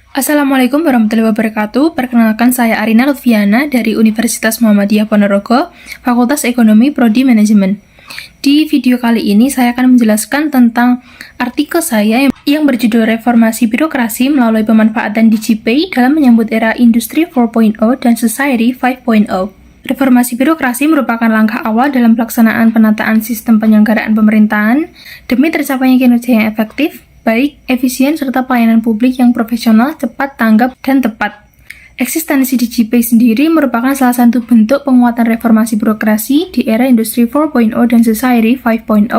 Assalamualaikum warahmatullahi wabarakatuh. Perkenalkan saya Arina Lutfiana dari Universitas Muhammadiyah Ponorogo, Fakultas Ekonomi Prodi Manajemen. Di video kali ini saya akan menjelaskan tentang artikel saya yang berjudul Reformasi Birokrasi Melalui Pemanfaatan DigiPay dalam Menyambut Era Industri 4.0 dan Society 5.0. Reformasi birokrasi merupakan langkah awal dalam pelaksanaan penataan sistem penyelenggaraan pemerintahan demi tercapainya kinerja yang efektif, baik, efisien, serta pelayanan publik yang profesional, cepat, tanggap, dan tepat. Eksistensi DigiPay sendiri merupakan salah satu bentuk penguatan reformasi birokrasi di era Industri 4.0 dan Society 5.0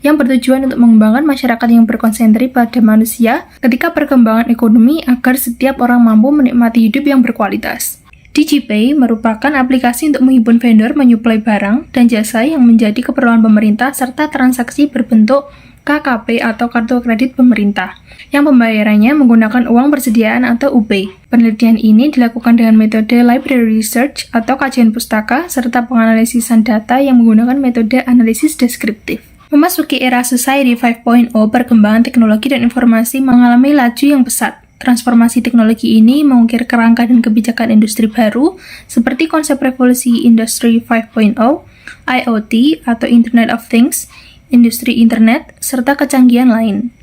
yang bertujuan untuk mengembangkan masyarakat yang berkonsentrasi pada manusia ketika perkembangan ekonomi agar setiap orang mampu menikmati hidup yang berkualitas. DigiPay merupakan aplikasi untuk menghimpun vendor menyuplai barang dan jasa yang menjadi keperluan pemerintah serta transaksi berbentuk KKP atau kartu kredit pemerintah, yang pembayarannya menggunakan uang persediaan atau UP. Penelitian ini dilakukan dengan metode library research atau kajian pustaka, serta penganalisisan data yang menggunakan metode analisis deskriptif. Memasuki era Society 5.0, perkembangan teknologi dan informasi mengalami laju yang pesat. Transformasi teknologi ini mengukir kerangka dan kebijakan industri baru, seperti konsep revolusi Industri 5.0, IoT atau Internet of Things, industri internet, serta kecanggihan lain.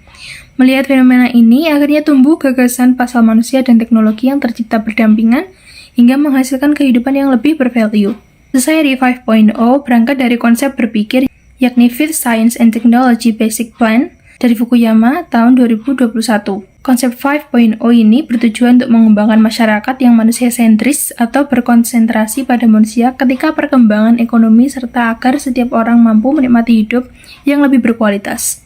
Melihat fenomena ini, akhirnya tumbuh gagasan pasal manusia dan teknologi yang tercipta berdampingan hingga menghasilkan kehidupan yang lebih bervalue. Society 5.0 berangkat dari konsep berpikir yakni Fifth Science and Technology Basic Plan dari Fukuyama tahun 2021. Konsep 5.0 ini bertujuan untuk mengembangkan masyarakat yang manusia sentris atau berkonsentrasi pada manusia ketika perkembangan ekonomi serta agar setiap orang mampu menikmati hidup yang lebih berkualitas.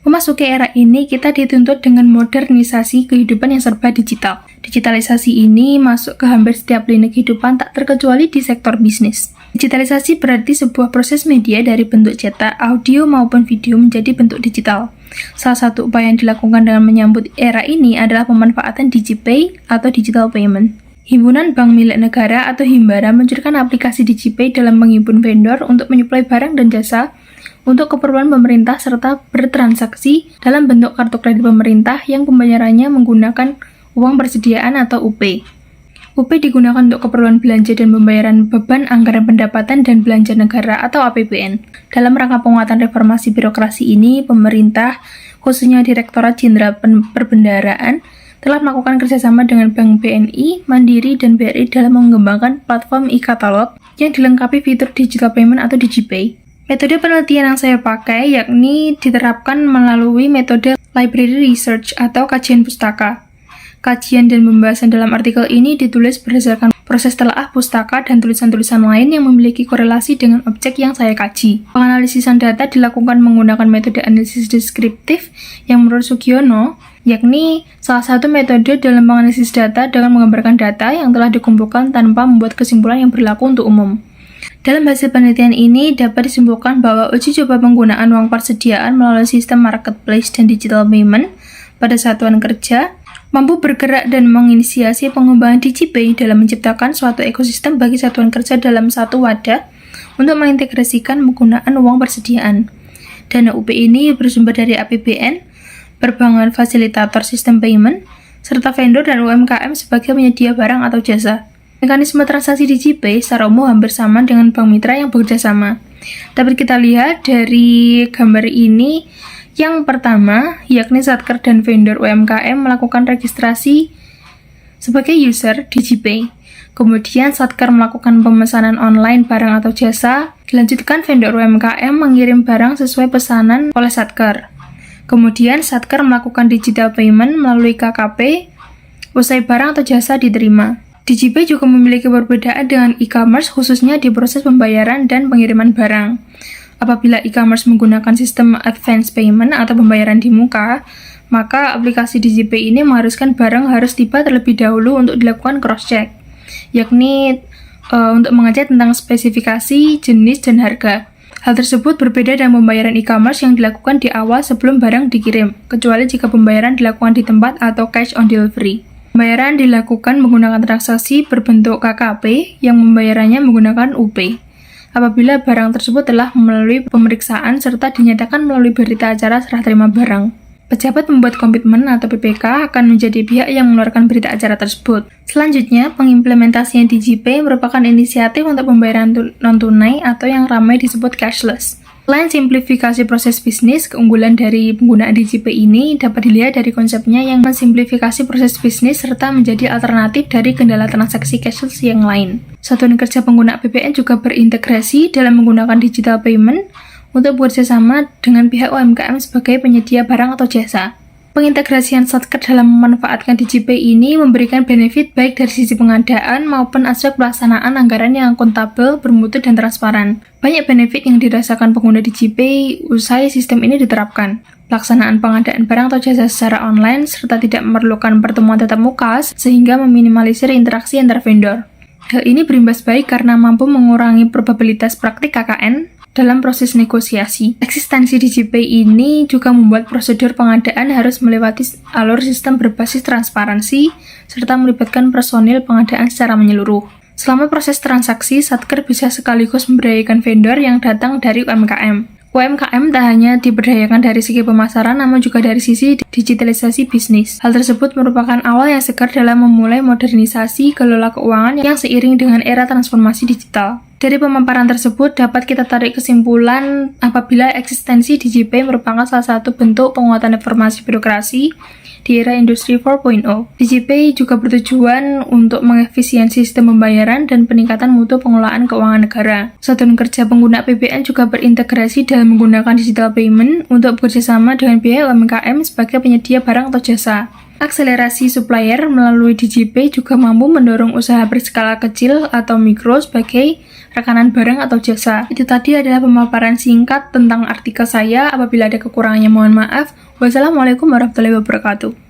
Memasuki era ini, kita dituntut dengan modernisasi kehidupan yang serba digital. Digitalisasi ini masuk ke hampir setiap lini kehidupan tak terkecuali di sektor bisnis. Digitalisasi berarti sebuah proses media dari bentuk cetak, audio maupun video menjadi bentuk digital. Salah satu upaya yang dilakukan dengan menyambut era ini adalah pemanfaatan DigiPay atau Digital Payment. Himpunan Bank Milik Negara atau Himbara meluncurkan aplikasi DigiPay dalam menghimpun vendor untuk menyuplai barang dan jasa untuk keperluan pemerintah serta bertransaksi dalam bentuk kartu kredit pemerintah yang pembayarannya menggunakan uang persediaan atau UP. UP digunakan untuk keperluan belanja dan pembayaran beban anggaran pendapatan dan belanja negara atau APBN. Dalam rangka penguatan reformasi birokrasi ini, pemerintah, khususnya Direktorat Jenderal Perbendaharaan, telah melakukan kerjasama dengan Bank BNI, Mandiri, dan BRI dalam mengembangkan platform e-katalog yang dilengkapi fitur digital payment atau DigiPay. Metode penelitian yang saya pakai yakni diterapkan melalui metode library research atau kajian pustaka. Kajian dan pembahasan dalam artikel ini ditulis berdasarkan proses telaah pustaka dan tulisan-tulisan lain yang memiliki korelasi dengan objek yang saya kaji. Penganalisisan data dilakukan menggunakan metode analisis deskriptif yang menurut Sugiono, yakni salah satu metode dalam menganalisis data dengan menggambarkan data yang telah dikumpulkan tanpa membuat kesimpulan yang berlaku untuk umum. Dalam hasil penelitian ini dapat disimpulkan bahwa uji coba penggunaan uang persediaan melalui sistem marketplace dan digital payment pada satuan kerja mampu bergerak dan menginisiasi pengembangan DigiPay dalam menciptakan suatu ekosistem bagi satuan kerja dalam satu wadah untuk mengintegrasikan penggunaan uang persediaan. Dana UP ini bersumber dari APBN, perbankan fasilitator sistem payment, serta vendor dan UMKM sebagai penyedia barang atau jasa. Mekanisme transaksi DigiPay secara umum hampir sama dengan bank mitra yang bekerja sama. Dapat kita lihat dari gambar ini, yang pertama, yakni Satker dan vendor UMKM melakukan registrasi sebagai user DigiPay. Kemudian Satker melakukan pemesanan online barang atau jasa, dilanjutkan vendor UMKM mengirim barang sesuai pesanan oleh Satker. Kemudian Satker melakukan digital payment melalui KKP, usai barang atau jasa diterima. DigiPay juga memiliki perbedaan dengan e-commerce khususnya di proses pembayaran dan pengiriman barang. Apabila e-commerce menggunakan sistem advance payment atau pembayaran di muka, maka aplikasi DigiPay ini mengharuskan barang harus tiba terlebih dahulu untuk dilakukan cross-check, yakni untuk mengecek tentang spesifikasi, jenis, dan harga. Hal tersebut berbeda dengan pembayaran e-commerce yang dilakukan di awal sebelum barang dikirim, kecuali jika pembayaran dilakukan di tempat atau cash on delivery. Pembayaran dilakukan menggunakan transaksi berbentuk KKP yang pembayarannya menggunakan UP. Apabila barang tersebut telah melalui pemeriksaan serta dinyatakan melalui berita acara serah terima barang. Pejabat pembuat komitmen atau PPK akan menjadi pihak yang mengeluarkan berita acara tersebut. Selanjutnya, pengimplementasian DigiPay merupakan inisiatif untuk pembayaran non-tunai atau yang ramai disebut cashless. Selain simplifikasi proses bisnis, keunggulan dari penggunaan DigiPay ini dapat dilihat dari konsepnya yang mensimplifikasi proses bisnis serta menjadi alternatif dari kendala transaksi cashless yang lain. Satuan kerja pengguna APBN juga berintegrasi dalam menggunakan digital payment untuk bekerjasama dengan pihak UMKM sebagai penyedia barang atau jasa. Pengintegrasian Satker dalam memanfaatkan DigiPay ini memberikan benefit baik dari sisi pengadaan maupun aspek pelaksanaan anggaran yang akuntabel, bermutu, dan transparan. Banyak benefit yang dirasakan pengguna DigiPay usai sistem ini diterapkan. Pelaksanaan pengadaan barang atau jasa secara online serta tidak memerlukan pertemuan tatap muka sehingga meminimalisir interaksi antar vendor. Hal ini berimbas baik karena mampu mengurangi probabilitas praktik KKN dalam proses negosiasi. Eksistensi DigiPay ini juga membuat prosedur pengadaan harus melewati alur sistem berbasis transparansi serta melibatkan personil pengadaan secara menyeluruh. Selama proses transaksi, Satker bisa sekaligus memberdayakan vendor yang datang dari UMKM. UMKM tak hanya diberdayakan dari segi pemasaran, namun juga dari sisi digitalisasi bisnis. Hal tersebut merupakan awal yang segar dalam memulai modernisasi kelola keuangan yang seiring dengan era transformasi digital. Dari pemaparan tersebut, dapat kita tarik kesimpulan apabila eksistensi DigiPay merupakan salah satu bentuk penguatan reformasi birokrasi di era Industri 4.0. DigiPay juga bertujuan untuk mengefisiensi sistem pembayaran dan peningkatan mutu pengelolaan keuangan negara. Satuan kerja pengguna APBN juga berintegrasi dalam menggunakan digital payment untuk bekerjasama dengan pihak UMKM sebagai penyedia barang atau jasa. Akselerasi supplier melalui DigiPay juga mampu mendorong usaha berskala kecil atau mikro sebagai rekanan barang atau jasa. Itu tadi adalah pemaparan singkat tentang artikel saya. Apabila ada kekurangannya mohon maaf. Wassalamualaikum warahmatullahi wabarakatuh.